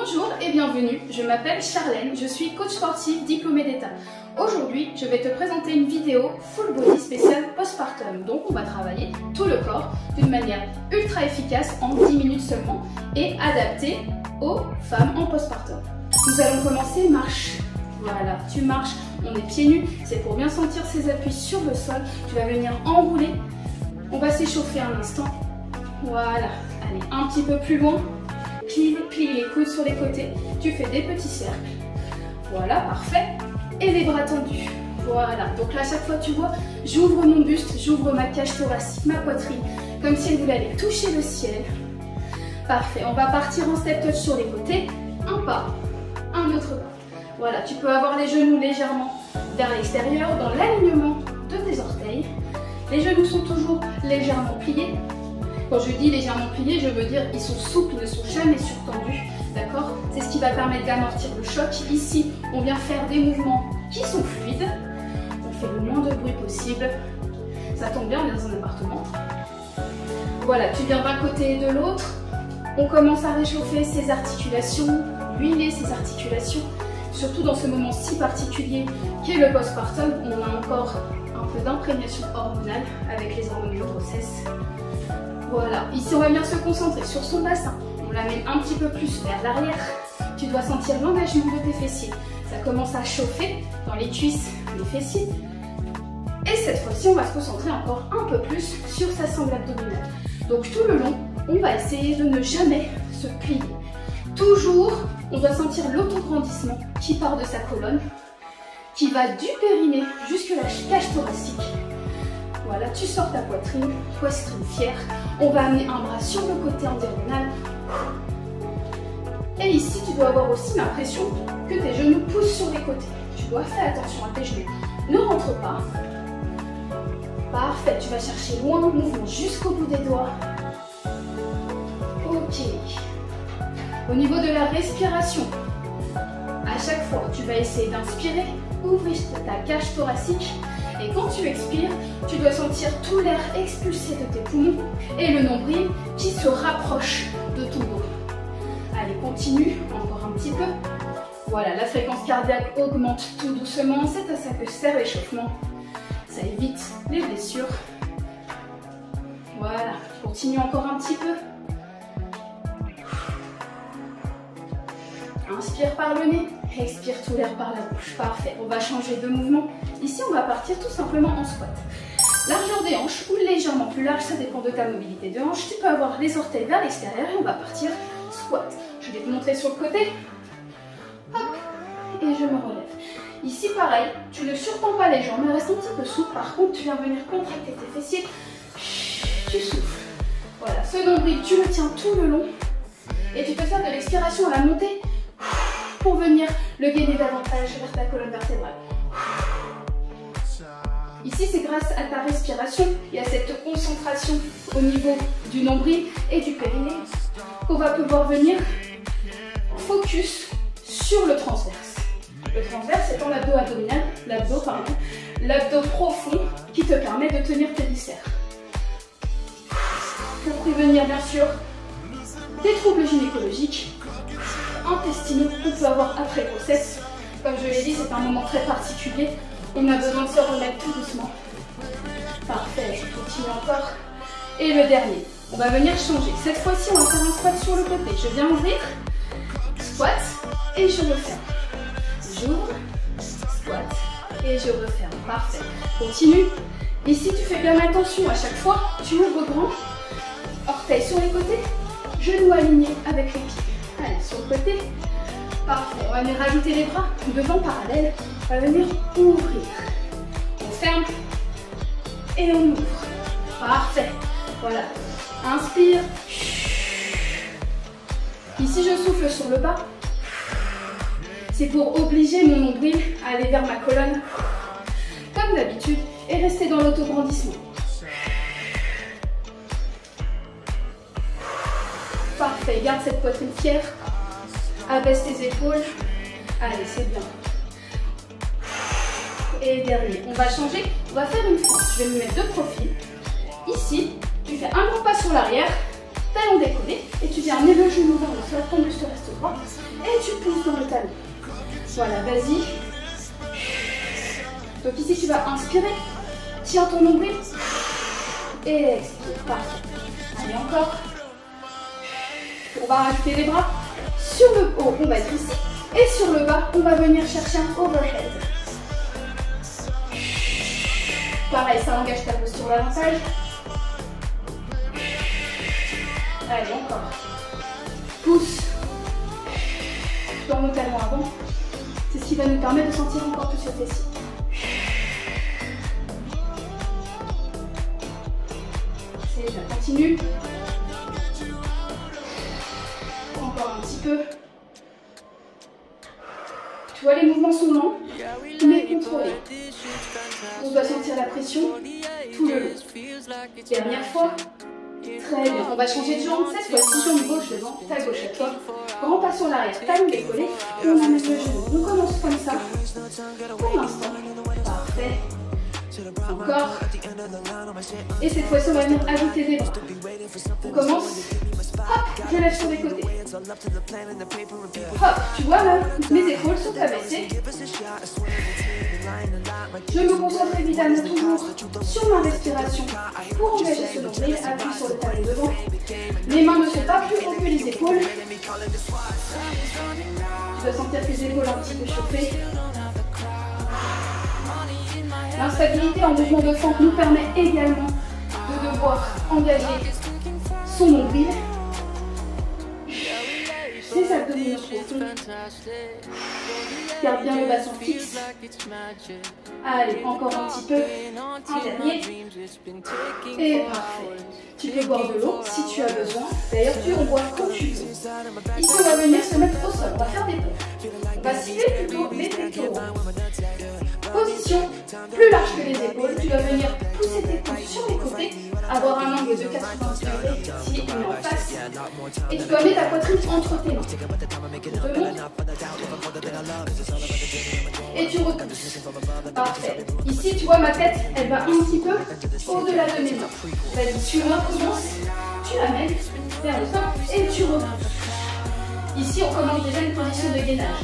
Bonjour et bienvenue, je m'appelle Charlène, je suis coach sportif diplômée d'État. Aujourd'hui, je vais te présenter une vidéo full body spéciale postpartum. Donc on va travailler tout le corps d'une manière ultra efficace en 10 minutes seulement et adaptée aux femmes en postpartum. Nous allons commencer marche. Voilà, tu marches, on est pieds nus, c'est pour bien sentir ses appuis sur le sol. Tu vas venir enrouler, on va s'échauffer un instant. Voilà, allez un petit peu plus loin. Plie les coudes sur les côtés, tu fais des petits cercles. Voilà, parfait. Et les bras tendus. Voilà, donc là, à chaque fois, tu vois, j'ouvre mon buste, j'ouvre ma cage thoracique, ma poitrine, comme si elle voulait aller toucher le ciel. Parfait, on va partir en step touch sur les côtés. Un pas, un autre pas. Voilà, tu peux avoir les genoux légèrement vers l'extérieur, dans l'alignement de tes orteils. Les genoux sont toujours légèrement pliés. Quand je dis légèrement pliés, je veux dire ils sont souples, ils ne sont jamais surtendus, d'accord? C'est ce qui va permettre d'amortir le choc. Ici, on vient faire des mouvements qui sont fluides. On fait le moins de bruit possible. Ça tombe bien, on est dans un appartement. Voilà, tu viens d'un côté et de l'autre. On commence à réchauffer ses articulations, huiler ses articulations. Surtout dans ce moment si particulier qui est le postpartum, on a encore un peu d'imprégnation hormonale avec les hormones de grossesse. Voilà, ici on va bien se concentrer sur son bassin. On l'amène un petit peu plus vers l'arrière. Tu dois sentir l'engagement de tes fessiers. Ça commence à chauffer dans les cuisses, les fessiers. Et cette fois-ci, on va se concentrer encore un peu plus sur sa sangle abdominale. Donc tout le long, on va essayer de ne jamais se plier. Toujours, on doit sentir l'autograndissement qui part de sa colonne, qui va du périnée jusque la cage thoracique. Voilà, tu sors ta poitrine fière. On va amener un bras sur le côté en diagonale. Et ici, tu dois avoir aussi l'impression que tes genoux poussent sur les côtés. Tu dois faire attention à tes genoux. Ne rentre pas. Parfait, tu vas chercher loin le mouvement jusqu'au bout des doigts. Ok. Au niveau de la respiration, à chaque fois, tu vas essayer d'inspirer, ouvrir ta cage thoracique. Et quand tu expires, tu dois sentir tout l'air expulsé de tes poumons et le nombril qui se rapproche de ton dos. Allez, continue, encore un petit peu. Voilà, la fréquence cardiaque augmente tout doucement, c'est à ça que sert l'échauffement. Ça évite les blessures. Voilà, continue encore un petit peu. Inspire par le nez, expire tout l'air par la bouche. Parfait, on va changer de mouvement. Ici, on va partir tout simplement en squat. Largeur des hanches ou légèrement plus large, ça dépend de ta mobilité de hanche. Tu peux avoir les orteils vers l'extérieur et on va partir squat. Je vais te montrer sur le côté. Hop, et je me relève. Ici, pareil, tu ne surtends pas les jambes, mais reste un petit peu souple. Par contre, tu viens venir contracter tes fessiers. Tu souffles. Voilà, ce nombril, tu le tiens tout le long. Et tu peux faire de l'expiration à la montée pour venir le gainer davantage vers ta colonne vertébrale. Ici, c'est grâce à ta respiration et à cette concentration au niveau du nombril et du périnée qu'on va pouvoir venir focus sur le transverse. Le transverse étant l'abdo abdominal, l'abdo profond qui te permet de tenir tes viscères. Pour prévenir bien sûr des troubles gynécologiques, intestinaux qu'on peut avoir après grossesse. Comme je l'ai dit, c'est un moment très particulier. On a besoin de se remettre tout doucement. Parfait, je continue encore. Et le dernier, on va venir changer. Cette fois-ci, on va faire un squat sur le côté. Je viens ouvrir, squat, et je referme. J'ouvre, squat, et je referme. Parfait. Continue. Ici, tu fais bien attention à chaque fois. Tu ouvres grand, orteils sur les côtés, genoux alignés avec les pieds. Allez, sur le côté. Parfait. On va venir rajouter les bras devant parallèle. On va venir ouvrir. On ferme et on ouvre. Parfait. Voilà. Inspire. Ici, je souffle sur le bas. C'est pour obliger mon nombril à aller vers ma colonne, comme d'habitude, et rester dans l'autograndissement. Parfait, garde cette poitrine fière, abaisse tes épaules, allez c'est bien. Et dernier, on va changer, on va faire une fente, je vais me mettre de profil. Ici, tu fais un grand pas sur l'arrière talon décollé, et tu viens amener le genou vers le sol, ton buste reste droit, et tu pousses dans le talon. Voilà, vas-y. Donc ici, tu vas inspirer, tiens ton nombril, et expire, parfait. Allez, encore. On va rajouter les bras. Sur le haut, on va être ici, et sur le bas, on va venir chercher un overhead. Pareil, ça engage ta posture davantage. Allez, encore. Pousse dans le talon avant. C'est ce qui va nous permettre de sentir encore plus le fessier. C'est déjà, continue. Encore un petit peu. Tu vois, les mouvements sont lents, mais contrôlés. On doit sentir la pression tout le long. Dernière fois. Très bien. On va changer de jambe. Cette fois-ci, jambe gauche devant, ta gauche à toi. Grand pas sur l'arrière, talon décollé. Et on amène le genou. On commence comme ça. Pour l'instant. Parfait. Encore. Et cette fois-ci, on va venir ajouter des bras. On commence. Hop, je lève sur les côtés. Hop, tu vois là, mes épaules sont abaissées. Je me concentre évidemment toujours sur ma respiration pour engager ce nombril. Appuie sur le talon devant. Les mains ne sont pas plus hautes que les épaules. Tu dois sentir tes épaules un petit peu chauffées. L'instabilité en mouvement de fente nous permet également de devoir engager son nombril. Les abdominaux profonds. Garde bien le bassin fixe. Allez, encore un petit peu. Un dernier. Et parfait. Tu peux boire de l'eau si tu as besoin. D'ailleurs, tu en bois quand tu veux. Ici, on va venir se mettre au sol. On va faire des pompes. On va cibler plutôt les pectoraux. Position plus large que les épaules. Tu vas venir pousser tes pouces sur les côtés. Avoir un angle de 90 degrés ici et en face. Et tu dois mettre ta poitrine entre tes mains. On monte. Et tu repousses. Parfait. Ici, tu vois, ma tête, elle va un petit peu au-delà de mes mains. Vas-y, tu recommences. Tu l'amènes vers le sol et tu repousses. Ici, on commence déjà une position de gainage.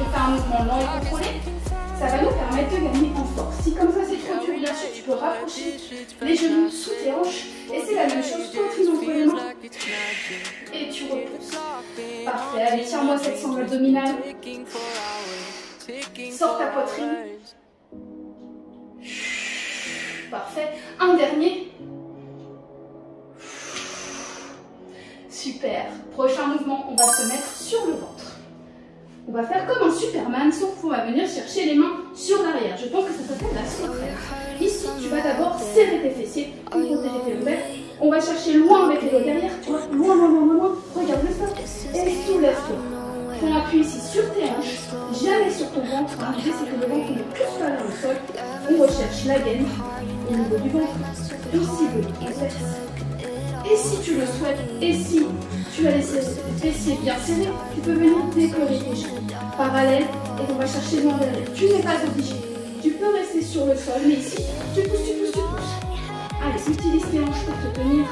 On fait un mouvement lent et contrôlé. Ça va nous permettre de gagner en force. Si comme ça c'est trop dur, bien sûr, tu peux rapprocher les genoux sous tes hanches. Et c'est la même chose, poitrine entre les mains. Et tu repousses. Parfait. Allez, tiens-moi cette sangle abdominale. Sors ta poitrine. Parfait. Un dernier. Super. Prochain mouvement, on va se mettre sur le ventre. On va faire comme un Superman, sauf qu'on va venir chercher les mains sur l'arrière. Je pense que ça s'appelle la sauterelle. Ici, tu vas d'abord serrer tes fessiers pour protéger tes lombaires. On va chercher loin avec les doigts derrière, tu vois, loin, loin, loin, loin. Regarde le sol et soulève-toi. On appuie ici sur tes hanches, jamais sur ton ventre. L'idée, c'est que le ventre ne pousse pas vers le sol. On recherche la gaine au niveau du ventre. On cible le triceps. Et si tu le souhaites, et si tu as les fessiers bien serrés, tu peux venir déployer tes jambes parallèles et on va chercher loin derrière. Tu n'es pas obligé. Tu peux rester sur le sol, mais ici, tu pousses, tu pousses, tu pousses. Allez, utilise tes hanches pour te tenir.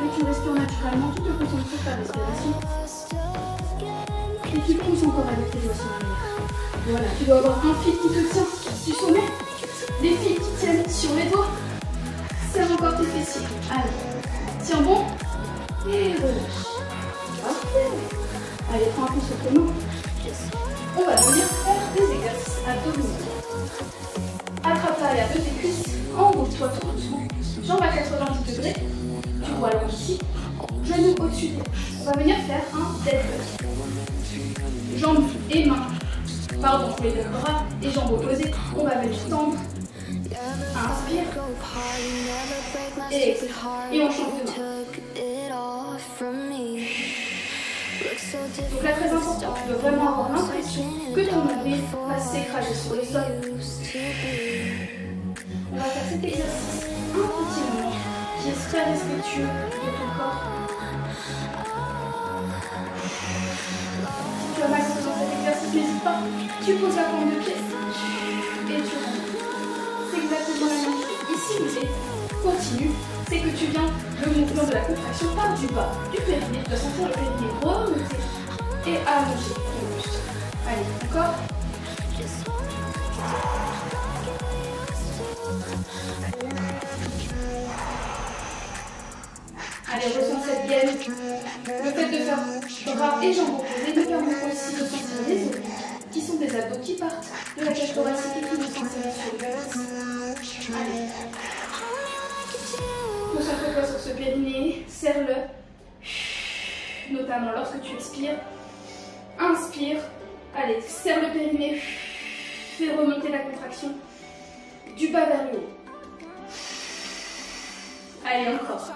Et tu respires naturellement, tu te concentres sur ta respiration. Et tu pousses encore avec tes doigts sur l'arrière. Voilà, tu dois avoir un fil qui te tient du sommet, des fils qui tiennent sur les doigts. Serre encore tes fessiers. Allez, tiens bon. Et relâche. Parfait. Allez, prends un peu sur tes mains. On va venir faire des exercices abdominaux. Attrape l'arrière de tes cuisses. Enroule-toi tout doucement. Jambes à 90 degrés. Tu vois là ici. Genoux au-dessus des hanches. On va venir faire un dead bug. Jambes et mains. Pardon, les deux bras et jambes opposées. On va venir tendre. Inspire. Et expire. Et on change de main. Donc là, très important, tu dois vraiment avoir l'impression que ton nombril va s'écraser sur le sol. On va faire cet exercice un petit moment qui est très respectueux de ton corps. Si tu as mal dans cet exercice, n'hésite pas. Tu poses la paume de pied et tu rentres. C'est exactement la même chose. Ici, l'idée, continue. continue, c'est que tu viens, le mouvement de la contraction part du bas, du périnée, tu dois sentir le périnée remonter et allonger ton buste. Allez, encore. Allez, ressens cette gaine. Le fait de faire bras et jambes opposés nous permet aussi de sentir les obliques, qui sont des abdos qui partent de la cage thoracique et qui nous sentent sur le cuisses. Allez. Concentre-toi sur ce périnée, serre-le, notamment lorsque tu expires. Inspire, allez, serre le périnée, fais remonter la contraction du bas vers le haut. Allez, encore.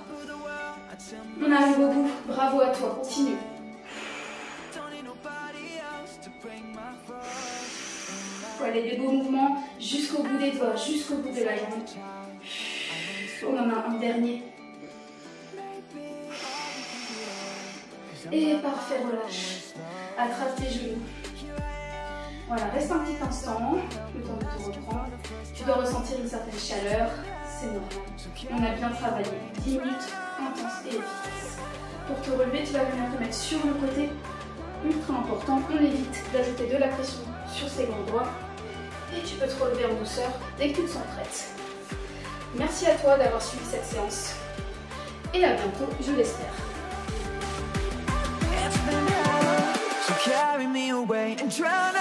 On arrive au bout, bravo à toi, continue. Allez, des beaux mouvements jusqu'au bout des doigts, jusqu'au bout de la jambe. On en a un dernier. Et parfait, relâche. Attrape tes genoux. Voilà, reste un petit instant, le temps de te reprendre. Tu dois ressentir une certaine chaleur, c'est normal. On a bien travaillé, 10 minutes intenses et efficaces. Pour te relever, tu vas venir te mettre sur le côté, ultra important. On évite d'ajouter de la pression sur ses grands doigts. Et tu peux te relever en douceur dès que tu te sens prête. Merci à toi d'avoir suivi cette séance. Et à bientôt, je l'espère. Carry me away and drown